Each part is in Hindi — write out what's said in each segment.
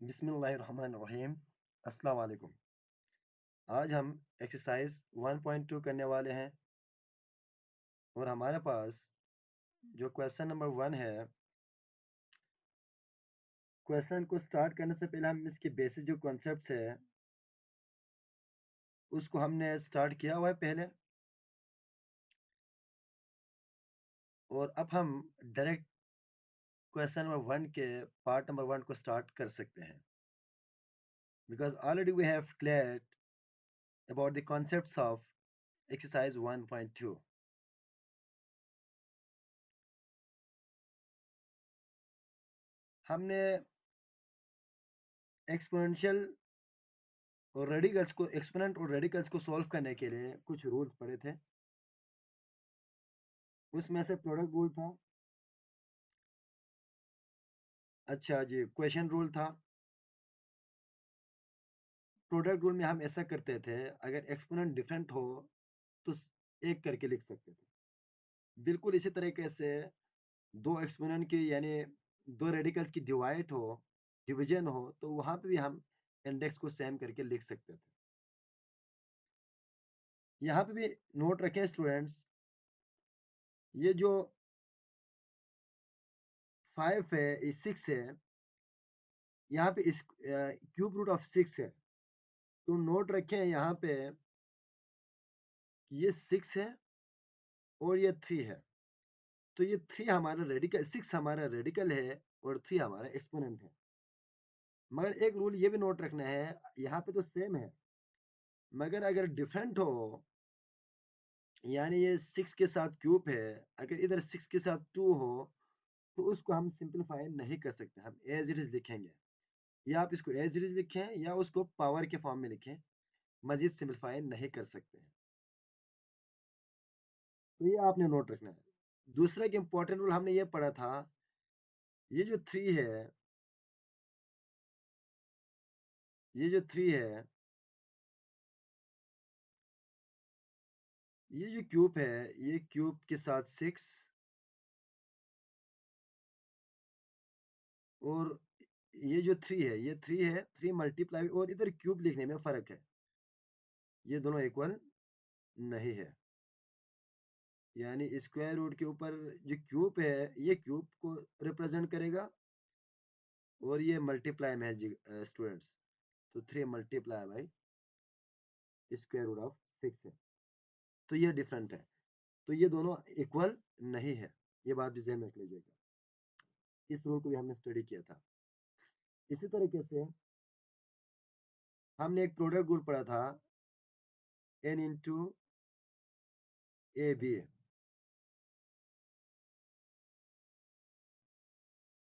बिस्मिल्लाहिर्रहमानिर्रहीम। अस्सलाम वालेकुम। आज हम एक्सरसाइज 1.2 करने वाले हैं और हमारे पास जो क्वेश्चन नंबर 1 है, क्वेश्चन को स्टार्ट करने से पहले हम इसके बेसिक जो कॉन्सेप्ट्स है उसको हमने स्टार्ट किया हुआ है पहले, और अब हम डायरेक्ट क्वेश्चन नंबर 1 के पार्ट नंबर 1 को स्टार्ट कर सकते हैं, because already we have cleared about the concepts of exercise 1.2। हमने एक्सपोनेंशियल और रेडिकल्स को एक्सपोनेंट और रेडिकल्स को सॉल्व करने के लिए कुछ रूल्स पढ़े थे। उसमें से प्रोडक्ट रूल था, अच्छा जी, क्वेश्चन रूल था। प्रोडक्ट रूल में हम ऐसा करते थे, अगर एक्सपोनेंट डिफरेंट हो तो एक करके लिख सकते थे। बिल्कुल इसी तरीके से दो एक्सपोनेंट की यानी दो रेडिकल्स की डिवीजन हो तो वहां पे भी हम इंडेक्स को सेम करके लिख सकते थे। यहाँ पे भी नोट रखें स्टूडेंट्स, ये जो 5 है, 6 है, यहाँ पे इस क्यूब रूट ऑफ 6 है, तो नोट रखें यहाँ पे ये 6 है और ये 3 है, तो ये 3 हमारा रेडिकल, 6 हमारा रेडिकल है और 3 हमारा एक्सपोनेंट है। मगर एक रूल ये भी नोट रखना है, यहाँ पे तो सेम है, मगर अगर डिफरेंट हो, यानी ये 6 के साथ क्यूब है, अगर इधर 6 के साथ 2 हो तो उसको हम सिंपलीफाई नहीं कर सकते, हम एज इट इज लिखेंगे। या आप इसको एज इट इज लिखें या उसको पावर के फॉर्म में लिखें, मजीद सिंपलीफाई नहीं कर सकते हैं। तो ये आपने नोट रखना है। दूसरा एक इंपॉर्टेंट रूल हमने ये पढ़ा था, ये जो 3 है, ये जो 3 है, ये जो क्यूब है, ये क्यूब के साथ 6 और ये जो 3 है, ये 3 है, 3 मल्टीप्लाई, और इधर क्यूब लिखने में फर्क है, ये दोनों इक्वल नहीं है। यानी स्क्वायर रूट के ऊपर जो क्यूब है ये क्यूब को रिप्रेजेंट करेगा और ये मल्टीप्लाई में है स्टूडेंट्स, तो 3 multiply by square root of 6 है, तो ये डिफरेंट है, तो ये दोनों इक्वल नहीं है। ये बात भी ध्यान में रख लीजिएगा, इस रूल को भी हमने स्टडी किया था। इसी तरीके से हमने एक प्रोडक्ट रूल पढ़ा था, n इंटू ए बी,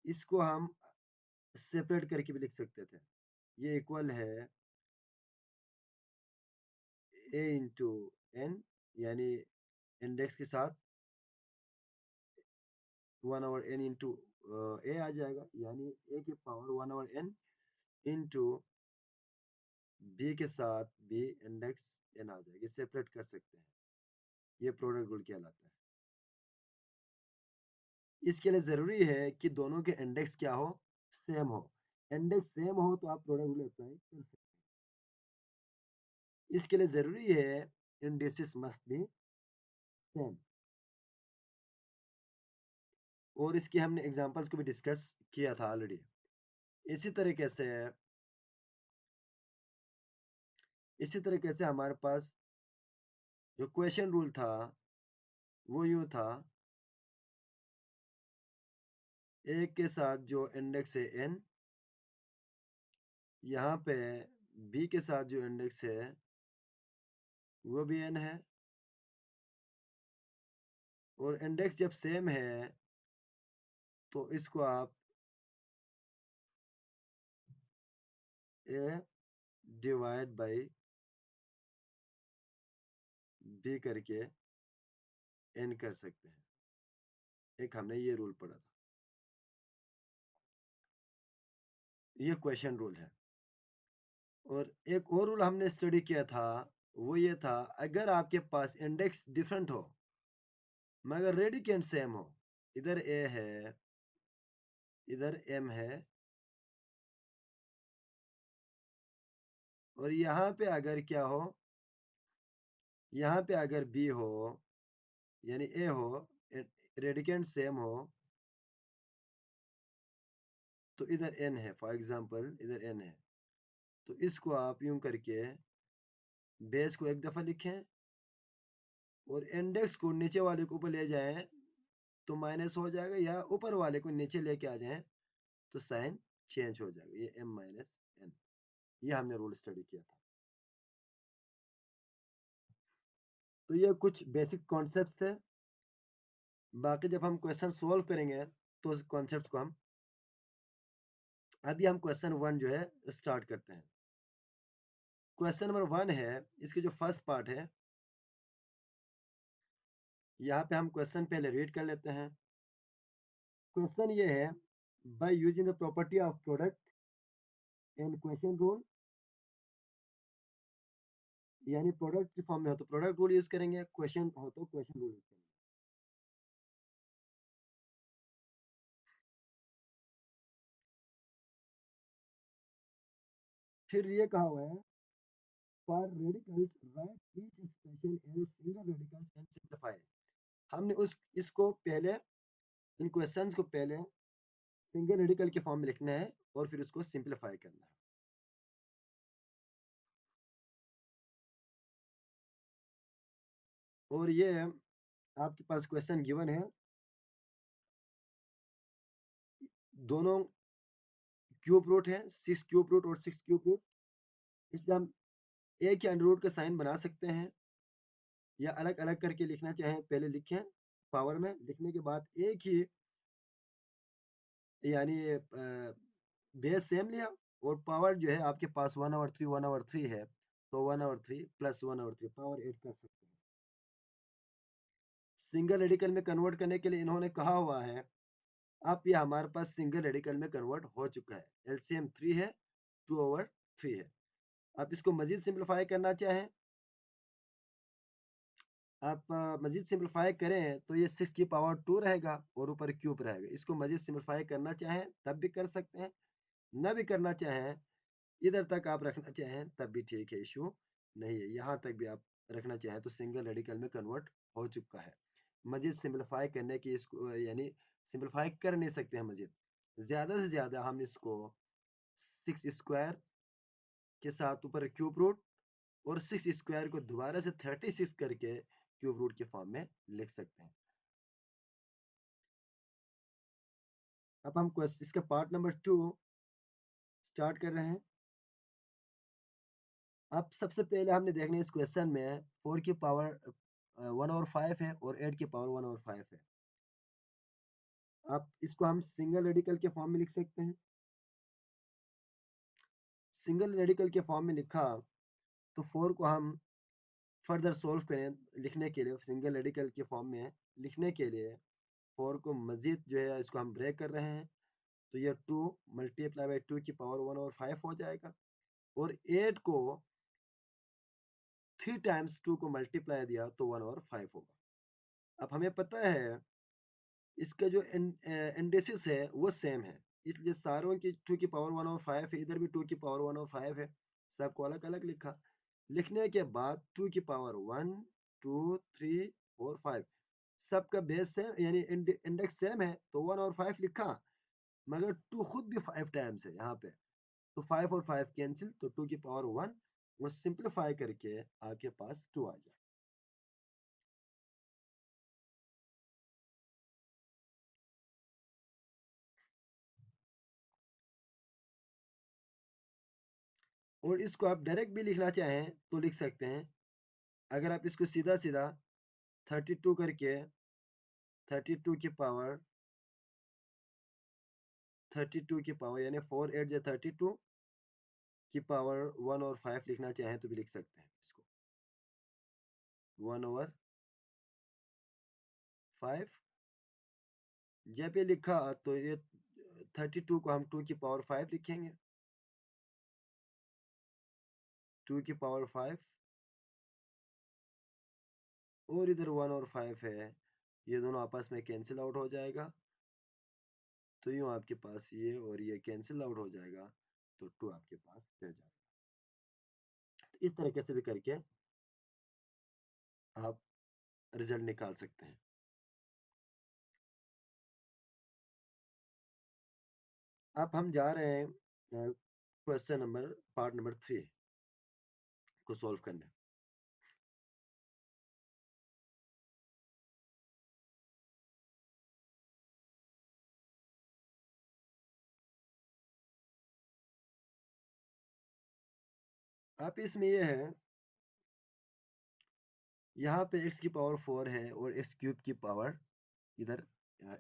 इसको हम सेपरेट करके भी लिख सकते थे। ये इक्वल है a इंटू एन, यानी इंडेक्स के साथ 1/n इंटू ए आ जाएगा, यानी a की पावर 1/n इंटू बी के साथ बी इंडेक्स n आ जाएगी, सेपरेट कर सकते हैं। ये प्रोडक्ट रूल कहलाता है। इसके लिए जरूरी है कि दोनों के इंडेक्स क्या हो, सेम हो। इंडेक्स सेम हो तो आप प्रोडक्ट रूल अप्लाई कर सकते हैं। इसके लिए जरूरी है इंडेक्सेस मस्ट बी सेम, और इसके हमने एग्जांपल्स को भी डिस्कस किया था ऑलरेडी। इसी तरीके से हमारे पास जो क्वेश्चन रूल था वो यूं था, ए के साथ जो इंडेक्स है n, यहाँ पे बी के साथ जो इंडेक्स है वो भी n है, और इंडेक्स जब सेम है तो इसको आप a डिवाइड बाई b करके n कर सकते हैं। एक हमने ये रूल पढ़ा था, ये क्वेश्चन रूल है। और एक और रूल हमने स्टडी किया था, वो ये था, अगर आपके पास इंडेक्स डिफरेंट हो मगर रेडिकेंट सेम हो, इधर a है, इधर m है, और यहाँ पे अगर क्या हो, यहाँ पे अगर बी हो यानी ए हो, रेडिकेंड सेम हो, तो इधर एन है, फॉर एग्जांपल इधर एन है, तो इसको आप यूं करके बेस को एक दफा लिखें और इंडेक्स को नीचे वाले को ऊपर ले जाएं तो माइनस हो जाएगा, या ऊपर वाले को नीचे लेके आ जाएं तो साइन चेंज हो जाएगा। ये m माइनस एन, ये हमने रूल स्टडी किया था। तो ये कुछ बेसिक कॉन्सेप्ट्स है, बाकी जब हम क्वेश्चन सोल्व करेंगे तो उस कॉन्सेप्ट को हम, अभी हम क्वेश्चन 1 जो है स्टार्ट करते हैं। क्वेश्चन नंबर 1 है, इसके जो फर्स्ट पार्ट है, यहाँ पे हम क्वेश्चन पहले रीड कर लेते हैं। क्वेश्चन ये है, by using the property of product in question rule, यानी प्रोडक्ट की फॉर्म में हो तो प्रोडक्ट रूल यूज करेंगे, क्वेश्चन हो तो क्वेश्चन रूल यूज करेंगे। फिर ये कहा हुआ है, for radicals write each expression as single radicals and simplify. हमने उस इसको पहले, इन क्वेश्चंस को पहले सिंगल रेडिकल के फॉर्म में लिखना है और फिर उसको सिंपलीफाई करना है। और ये आपके पास क्वेश्चन गिवन है, दोनों क्यूब रूट है, 6 क्यूब रूट और 6 क्यूब रूट, इसलिए हम एक ही अंडर रूट का साइन बना सकते हैं, या अलग अलग करके लिखना चाहें पहले लिखें पावर में, लिखने के बाद एक ही यानी बेस सेम लिया, और पावर जो है आपके पास 1/3 है, तो 1/3 प्लस 1/3 पावर 8 कर सकते हैं। सिंगल रेडिकल में कन्वर्ट करने के लिए इन्होंने कहा हुआ है, अब ये हमारे पास सिंगल रेडिकल में कन्वर्ट हो चुका है, एलसीएम 3 है, 2/3 है। आप इसको मजीद सिंप्लीफाई करना चाहें, आप मजीद सिंप्लीफाई करें तो ये 6 की पावर 2 रहेगा और ऊपर क्यूब रहेगा। इसको मजीद सिंप्लीफाई करना चाहें तब भी कर सकते हैं, न भी करना चाहें, इधर तक आप रखना चाहें तब भी ठीक है, इशू नहीं है। यहाँ तक भी आप रखना चाहें तो सिंगल रेडिकल में कन्वर्ट हो चुका है। मजीद सिंप्लीफाई करने की इसको यानी सिंप्लीफाई कर नहीं सकते हैं मजीद, ज़्यादा से ज़्यादा हम इसको 6 स्क्वायर के साथ ऊपर क्यूब रूट और 6 स्क्वायर को दोबारा से 36 करके क्यूब रूट के फॉर्म में लिख सकते हैं। अब हम इसका पार्ट नंबर 2 स्टार्ट कर रहे हैं। अब सबसे पहले हमने देखना है, इस क्वेश्चन में 4 की पावर 1/5 है और 8 की पावर 1/5 है। अब इसको हम सिंगल रेडिकल के फॉर्म में लिख सकते हैं। सिंगल रेडिकल के फॉर्म में लिखा तो 4 को हम फर्दर सोल्व करें, लिखने के लिए सिंगल रेडिकल के फॉर्म में लिखने के लिए 4 को मजीद जो है इसको हम ब्रेक कर रहे हैं, तो ये 2 मल्टीप्लाई बाई 2 की पावर 1/5 हो जाएगा, और 8 को 3 टाइम्स 2 को मल्टीप्लाई दिया तो 1/5 होगा। अब हमें पता है इसका जो इंडेसिस है वो सेम है, इसलिए सारों की 2 की पावर 1/5 है, इधर भी 2 की पावर 1/5 है, सबको अलग अलग लिखा। लिखने के बाद 2 की पावर 1 2 3 4 5, सबका बेस सेम यानी इंडेक्स सेम है तो 1/5 लिखा, मगर 2 खुद भी 5 टाइम्स है यहाँ पे, तो 5 और 5 कैंसिल, तो 2 की पावर 1 और सिंप्लीफाई करके आपके पास 2 आ गया। और इसको आप डायरेक्ट भी लिखना चाहें तो लिख सकते हैं, अगर आप इसको सीधा सीधा 32 करके 32 की पावर 32 की पावर यानी 4 8 या 32 की पावर 1/5 लिखना चाहें तो भी लिख सकते हैं इसको 1/5। जब ये लिखा तो ये 32 को हम 2 की पावर 5 लिखेंगे, 2 की पावर 5, और इधर 1/5 है, ये दोनों आपस में कैंसिल आउट हो जाएगा, तो यूँ आपके पास ये और ये कैंसिल आउट हो जाएगा, तो 2 आपके पास रह जाएगा। इस तरीके से भी करके आप रिजल्ट निकाल सकते हैं। अब हम जा रहे हैं क्वेश्चन नंबर पार्ट नंबर 3 को सॉल्व करने। आप इसमें ये है, यहाँ पे x की पावर 4 है और x क्यूब की पावर इधर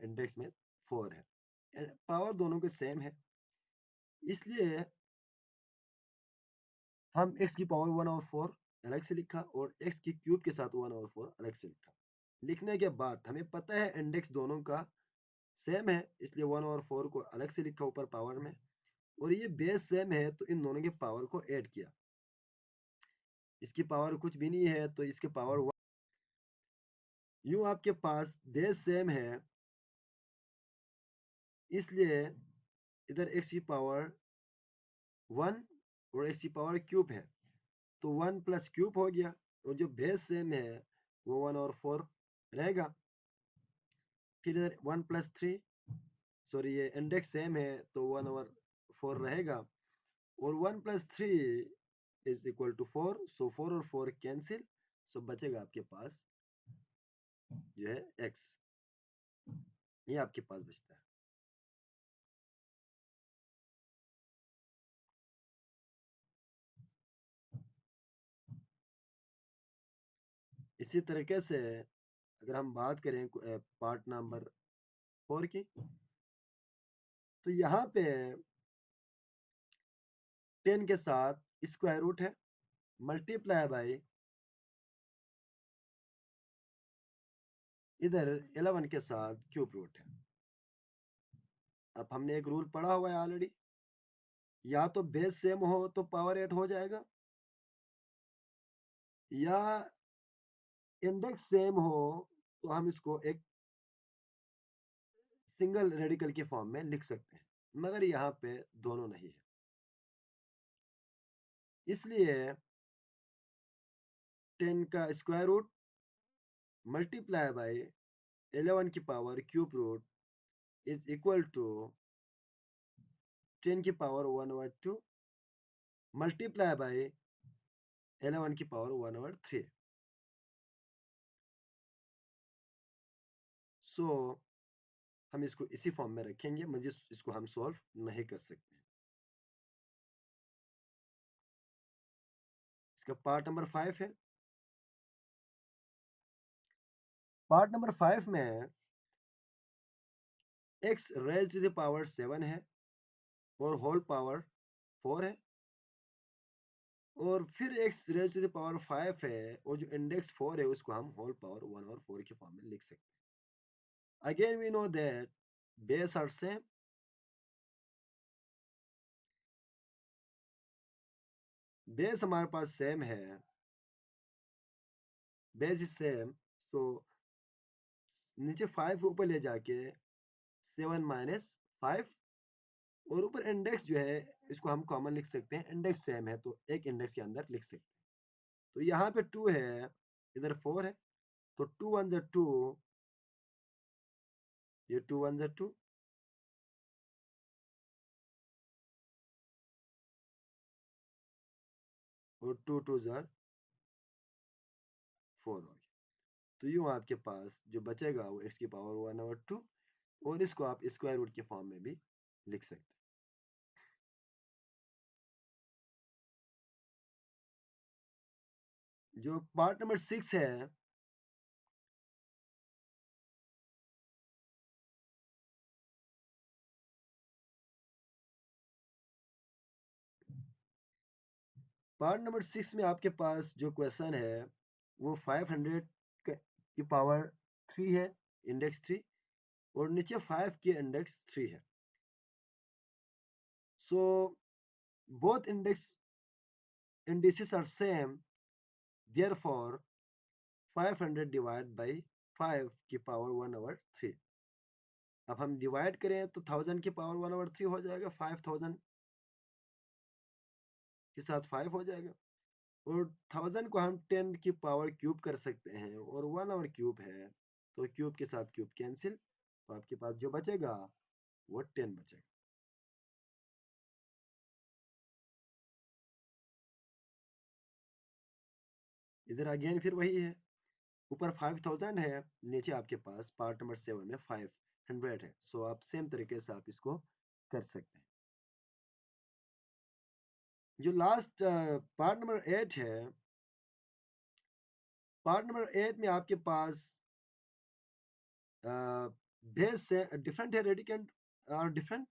इंडेक्स में 4 है। पावर दोनों के सेम है, इसलिए हम x की पावर 1/4 अलग से लिखा और x की क्यूब के साथ 1/4 अलग से लिखा। लिखने के बाद हमें पता है इंडेक्स दोनों का सेम है, इसलिए 1/4 को अलग से लिखा ऊपर पावर में, और ये बेस सेम है तो इन दोनों के पावर को ऐड किया। इसकी पावर कुछ भी नहीं है तो इसके पावर 1। यूं आपके पास बेस सेम है, इसलिए इधर x की पावर 1 और x की पावर क्यूब है, तो 1 प्लस क्यूब हो गया, और जो बेस सेम है वो 1/4 रहेगा। फिर इधर 1 प्लस 3, सॉरी ये इंडेक्स सेम है तो 1/4 रहेगा, और 1 प्लस 3 इज इक्वल टू 4, सो 4 और 4 कैंसिल, सो बचेगा आपके पास जो है x, ये आपके पास बचता है। इसी तरीके से अगर हम बात करें पार्ट नंबर 4 की, तो यहाँ पे 10 के साथ स्क्वायर रूट है, मल्टीप्लाई बाय इधर 11 के साथ क्यूब रूट है। अब हमने एक रूल पढ़ा हुआ है ऑलरेडी, या तो बेस सेम हो तो पावर 8 हो जाएगा, या इंडेक्स सेम हो तो हम इसको एक सिंगल रेडिकल के फॉर्म में लिख सकते हैं, मगर यहाँ पे दोनों नहीं है, इसलिए 10 का स्क्वायर रूट मल्टीप्लाई बाय 11 की power cube root is equal to 10 की पावर 1/2 मल्टीप्लाई बाय 11 की पावर 1/3। सो हम इसको इसी फॉर्म में रखेंगे, मजीद इसको हम सॉल्व नहीं कर सकते। इसका पार्ट नंबर 5 है। पार्ट नंबर 5 में x raise to the power 7 है और होल पावर 4 है, और फिर x raise to the power 5 है और जो इंडेक्स 4 है उसको हम होल पावर 1/4 के फॉर्म में लिख सकते हैं। Again we know that base are same, base हमारे पास सेम है, बेस इज सेम, सो नीचे 5 ऊपर ले जाके 7 माइनस 5, और ऊपर इंडेक्स जो है इसको हम कॉमन लिख सकते हैं, इंडेक्स सेम है तो एक इंडेक्स के अंदर लिख सकते हैं। तो यहाँ पे 2 है, इधर 4 है, तो 2 1 जा 2, ये 2 1 जा 2, और 2 2 जा 4 हो गया। तो यूँ आपके पास जो बचेगा वो x की पावर 1/2, और इसको आप स्क्वायर रूट के फॉर्म में भी लिख सकते हैं। जो पार्ट नंबर 6 है, पार्ट नंबर 6 में आपके पास जो क्वेश्चन है वो 500 की पावर 3 है, इंडेक्स 3, और नीचे 5 की इंडेक्स 3 है। So both indices are same, therefore 500 divide by 5 की पावर 1/3। अब हम डिवाइड करें तो 1000 की पावर 1/3 हो जाएगा, 5000 के साथ 5 हो जाएगा, और 1000 को हम 10 की पावर क्यूब कर सकते हैं, और 1 आवर क्यूब है तो क्यूब के साथ क्यूब कैंसिल, तो आपके पास जो बचेगा वो 10 बचेगा। इधर अगेन फिर वही है, ऊपर 5000 है, नीचे आपके पास पार्ट नंबर 7 में 500 है। सो आप सेम तरीके से आप इसको कर सकते हैं। जो लास्ट पार्ट नंबर 8 है, पार्ट नंबर 8 में आपके पास बेस से डिफरेंट है, रेडिकेंट आर डिफरेंट,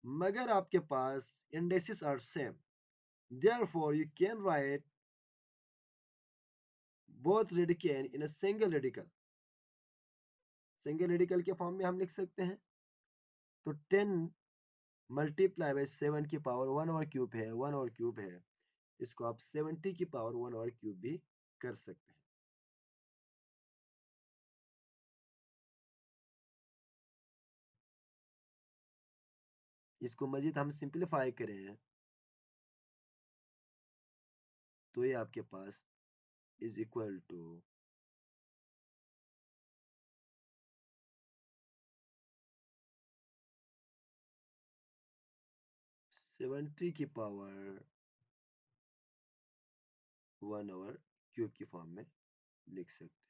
मगर आपके पास indexes are same, therefore you can write both radicand in a single radical। Single radical के फॉर्म में हम लिख सकते हैं, तो 10 मल्टीप्लाई बाई 7 की पावर 1 ओवर क्यूब है, 1 ओवर क्यूब है, इसको आप 70 की पावर 1 ओवर क्यूब भी कर सकते हैं। इसको मजीद हम सिंप्लीफाई करें तो ये आपके पास इज इक्वल टू 70 की पावर 1 ओवर क्यूब की फॉर्म में लिख सकते हैं।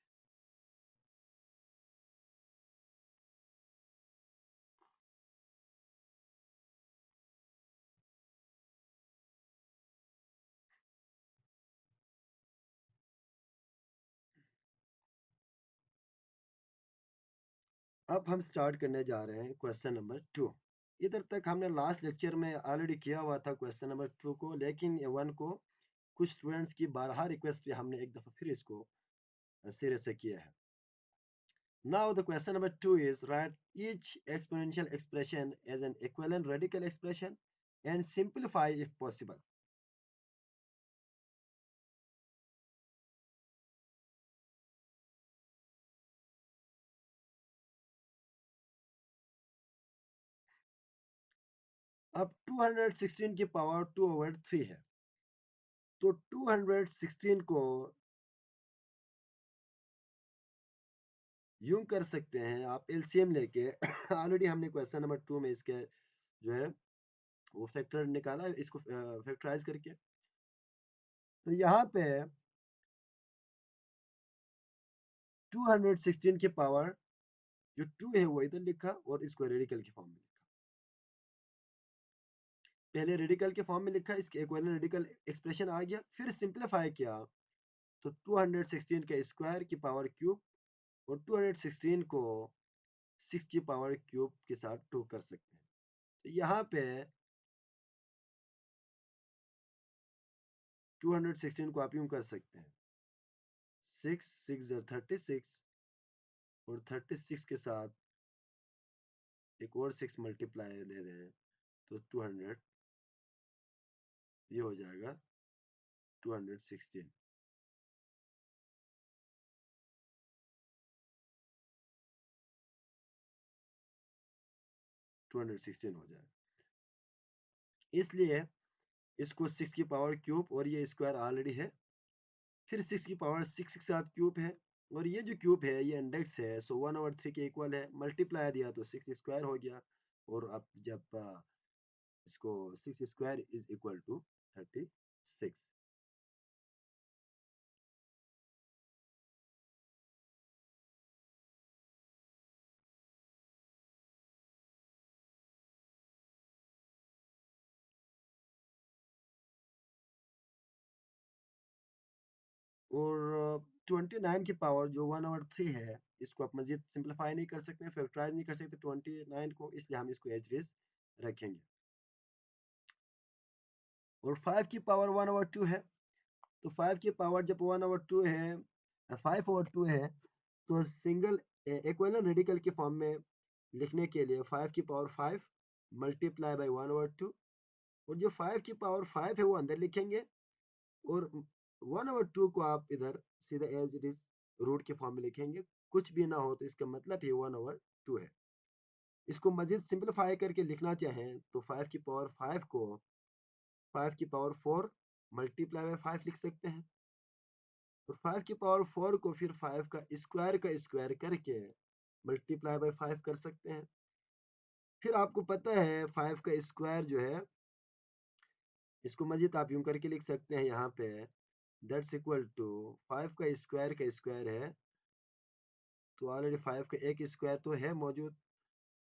अब हम स्टार्ट करने जा रहे हैं क्वेश्चन नंबर 2। इधर तक हमने लास्ट लेक्चर में ऑलरेडी किया हुआ था क्वेश्चन नंबर 2 को, लेकिन 1 को कुछ स्टूडेंट्स की बारहा रिक्वेस्ट पे हमने एक दफा फिर इसको सिरे से किया है। Now the question number 2 is write each exponential expression as an equivalent radical expression and simplify if possible। अब 216 की पावर 2/3 है, तो 216 को यूं कर सकते हैं आप एलसीएम लेके ऑलरेडी हमने क्वेश्चन नंबर 2 में इसके जो है वो फैक्टर निकाला, इसको फैक्टराइज करके, तो यहाँ पे 216 की पावर जो 2 है वो इधर लिखा और इसको रेडिकल की फॉर्म में लिखा। पहले रेडिकल के फॉर्म में लिखा, इसके इक्विवेलेंट रेडिकल एक्सप्रेशन आ गया, फिर सिंप्लीफाई किया तो 216 के स्क्वायर की पावर क्यूब और 216 को 6 की पावर क्यूब के साथ 2 कर सकते हैं। तो यहाँ पे 216 को आप यूं कर सकते हैं, 6 6 36 और 36 के साथ एक और 6 मल्टीप्लाई ले रहे हैं तो 200, ये हो जाएगा 216। 216 हो जाएगा, इसलिए इसको 6 की पावर क्यूब और ये स्क्वायर ऑलरेडी है, फिर 6 की पावर 6 के साथ क्यूब है, और ये जो क्यूब है ये इंडेक्स है, सो 1/3 के इक्वल है, मल्टीप्लाई दिया तो 6 स्क्वायर हो गया, और अब जब इसको 6 स्क्वायर इज इक्वल टू 36। और 29 की पावर जो 1/3 है, इसको आप मजीद सिंप्लीफाई नहीं कर सकते, फैक्टराइज नहीं कर सकते 29 को, इसलिए हम इसको एज इट रखेंगे। और 5 की पावर 1/2 है, तो 5 की पावर जब 1/2 है, 5/2 है, तो सिंगल इक्विवेलेंट रेडिकल के फॉर्म में लिखने के लिए 5 की पावर 5 मल्टीप्लाई बाई 1/2, और जो 5 की पावर 5 है वो अंदर लिखेंगे, और 1/2 को आप इधर सीधा एज इट इज रूट के फॉर्म में लिखेंगे, कुछ भी ना हो तो इसका मतलब ये 1/2 है। इसको मजीद सिंप्लीफाई करके लिखना चाहें तो 5 की पावर 5 को 5 की पावर 4 मल्टीप्लाई बाय 5 लिख सकते हैं। तो 5 की पावर 4 को फिर 5 का स्क्वायर करके मल्टीप्लाई बाय 5 कर सकते हैं। फिर आपको पता है 5 का स्क्वायर जो है, इसको मजीद आप यूं करके लिख सकते हैं यहाँ पे, दैट्स इक्वल टू 5 का स्क्वायर है, तो ऑलरेडी 5 का एक स्क्वायर तो है मौजूद,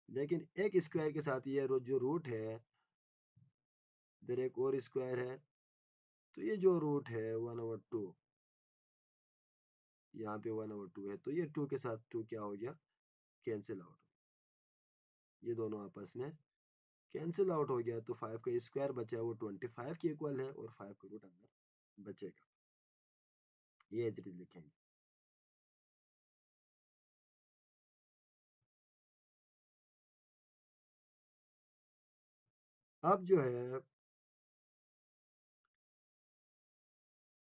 लेकिन एक स्क्वायर के साथ ये जो रूट है, इधर एक और स्क्वायर है, तो ये जो रूट है 1/2, यहाँ पे 1/2 है, तो ये 2 के साथ 2 क्या हो गया, कैंसिल आउट। ये दोनों आपस में कैंसिल आउट हो गया, तो 5 का स्क्वायर बचा वो 25 के इक्वल है, और 5 का रूट अंदर बचेगा। ये एज इट इज लिखेंगे। अब जो है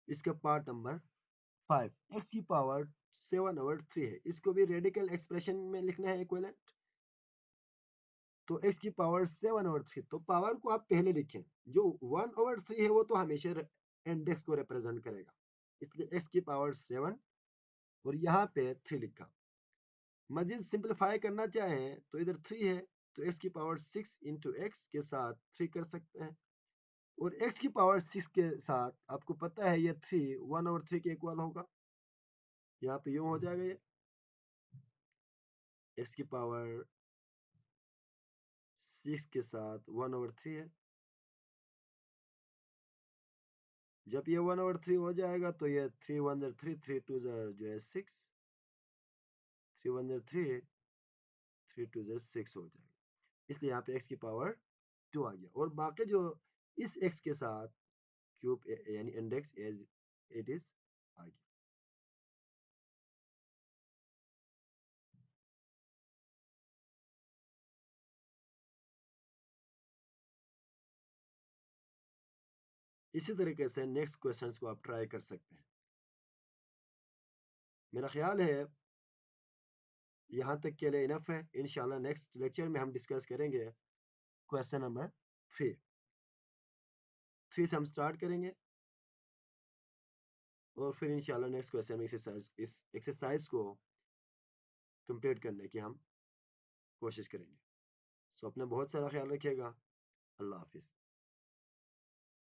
इसका पार्ट नंबर 5, एक्स की पावर 7/3 है, इसको भी रेडिकल एक्सप्रेशन में लिखना है इक्विवेलेंट। तो एक्स की पावर 7/3, तो पावर को आप पहले लिखें, जो 1/3 है वो तो हमेशा इंडेक्स को रिप्रेजेंट करेगा, इसलिए एक्स की पावर 7 और यहाँ पे 3 लिखा। मजीद सिंप्लीफाई करना चाहें तो इधर 3 है, तो एक्स की पावर 6 इंटू एक्स के साथ 3 कर सकते हैं, और एक्स की पावर 6 के साथ आपको पता है ये 3 1/3 के इक्वल होगा, यहाँ पे यूं हो जाएगा, ये एक्स की पावर 6 के साथ 1/3 है। जब ये 1/3 हो जाएगा तो ये 3 1 3 3 2 जो है 6, 3 1 3, 3 2 6 हो जाएगा, इसलिए यहाँ पे x की पावर 2 आ गया, और बाकी जो इस x के साथ क्यूब यानी इंडेक्स एज इट इज आ गया। इसी तरीके से नेक्स्ट क्वेश्चंस को आप ट्राई कर सकते हैं। मेरा ख्याल है यहाँ तक के लिए इनफ है। इंशाल्लाह नेक्स्ट लेक्चर में हम डिस्कस करेंगे क्वेश्चन नंबर 3। 3 से हम स्टार्ट करेंगे, और फिर इंशाल्लाह नेक्स्ट क्वेश्चन में इस एक्सरसाइज को कंप्लीट करने की हम कोशिश करेंगे। सो अपना बहुत सारा ख्याल रखिएगा। अल्लाह हाफिज़।